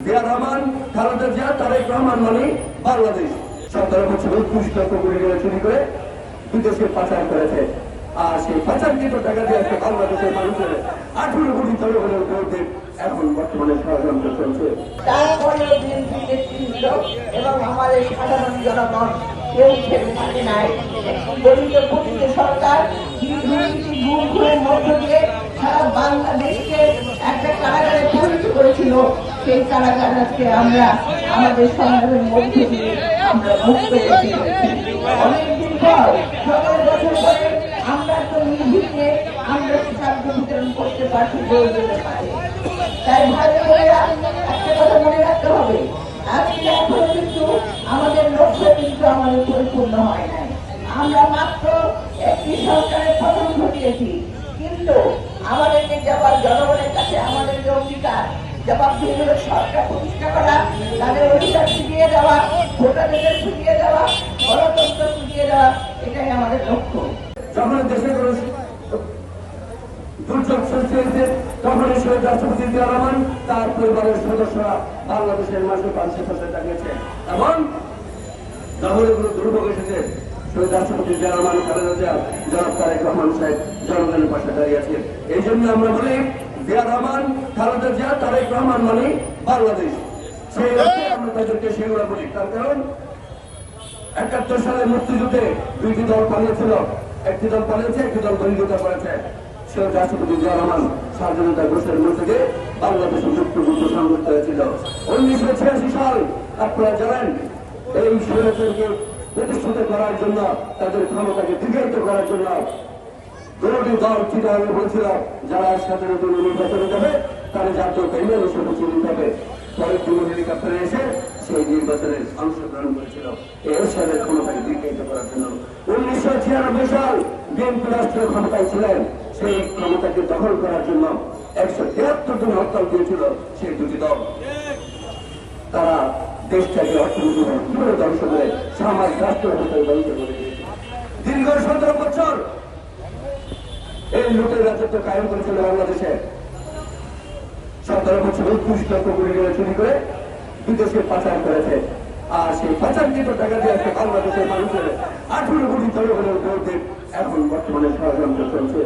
জিয়া রহমান, খালেদা জিয়া, তারেক রহমান মানে বাংলাদেশ 17 বছর 29 লক্ষ কোটি টাকা চুরি করে বিদেশে পাচার করেছে। আর সেই পাচারকৃত টাকা দিয়ে আজকে বাংলাদেশের মানুষের 18 কোটি জনগণের বিরুদ্ধে এখন বর্তমানে ষড়যন্ত্র চলছে। তারপরেও বিএনপি নেতৃবৃন্দ এবং আমাদের সাধারণ জনগণ কেউ ছেড়ে থাকে নাই। গঠিত পতিত সরকার দুর্নীতি গুম খুনের মধ্য দিয়ে সারা বাংলাদেশকে একটা কারাগারে পরিণত করেছিল। সেই কারাগার আজকে আমরা আমাদের সংগ্রামের মধ্য দিয়ে আমরা মুক্ত করতে পেরেছি। অনেকদিন পর 17 বছর পরে আমরা তো নির্বিঘ্নে আমরা খাদ্য বিতরণ করতে পারছি প্রয়োজনের কাজে। তাই ভাই বোনেরা, একটা কথা মনে রাখতে হবে, আজকে এখনো কিন্তু আমাদের লক্ষ্য কিন্তু আমাদের পরিপূর্ণ হয় নাই। আমরা মাত্র একটি সরকারের পতন ঘটিয়েছি, কিন্তু আমাদেরকে যাবার জনগণের কাছে আমাদের যে অঙ্গীকার জবাবদিহিমূলক সরকার প্রতিষ্ঠা করা, তাদের অধিকার ফিরিয়ে দেওয়া, ভোটারদের ফিরিয়ে দেওয়া, গণতন্ত্র ফিরিয়ে দেওয়া, এটাই আমাদের লক্ষ্য। যখন দেশে দুর্যোগ সৃষ্টি হয়েছে তখন শহীদ রাষ্ট্রপতি জিয়া রহমান তার পরিবারের সদস্যরা বাংলাদেশের মাঝে পাশে পাশে দাঁড়িয়েছে এবং যখন এগুলো দুর্ভোগ এসেছে শহীদ রাষ্ট্রপতি জিয়া রহমান, খালেদা জিয়া, জনাব তারেক রহমান সাহেব জনগণের পাশে দাঁড়িয়েছে। এই জন্য আমরা বলি জিয়া রহমান, খালেদা জিয়া, তারেক রহমান মানে বাংলাদেশ। সেই আমরা তাদেরকে সেগুলো বলি। তার কারণ 71 সালে মুক্তিযুদ্ধে দুইটি দল পালিয়েছিল, একটি দল পালিয়েছে, একটি দল বহির্গত করেছে। শহীদ রাষ্ট্রপতি জিয়া রহমান স্বাধীনতা ঘোষের মধ্যে দিয়ে বাংলাদেশের মুক্তিযুদ্ধ সংগঠিত হয়েছিল 1986 সাল। আপনারা জানেন এই স্বৈরাচারকে প্রতিষ্ঠিত করার জন্য, তাদের ক্ষমতাকে দীর্ঘায়িত করার জন্য বিরোধী দল চিন্তা বলছিল যারা স্বাধীনতা নির্বাচনে যাবে তারা জাতীয় প্যানেল হিসেবে চিহ্নিত হবে। পরে তিনি হেলিকপ্টারে এসে সেই নির্বাচনে অংশগ্রহণ করেছিল এরশাদের ক্ষমতাকে দীর্ঘায়িত করার জন্য। 1996 সাল বিএনপি রাষ্ট্রীয় ক্ষমতায় ছিলেন, সেই ক্ষমতাকে দখল করার জন্য 173 জন হরতাল দিয়েছিল সেই দুটি দল। তারা দেশটাকে অর্থনীতি ধ্বংস করে সামাজিক রাষ্ট্র ব্যবস্থায় ধ্বংস করে দিয়েছে। দীর্ঘ 17 বছর এই লুটের রাজত্ব কায়েম করেছিল বাংলাদেশে। 17 বছর 29 লক্ষ কোটি টাকা চুরি করে বিদেশে পাচার করেছে। আর সেই পাচারকৃত টাকা দিয়ে আজকে বাংলাদেশের মানুষের 18 কোটি জনগণের বিরুদ্ধে এখন বর্তমানে ষড়যন্ত্র চলছে।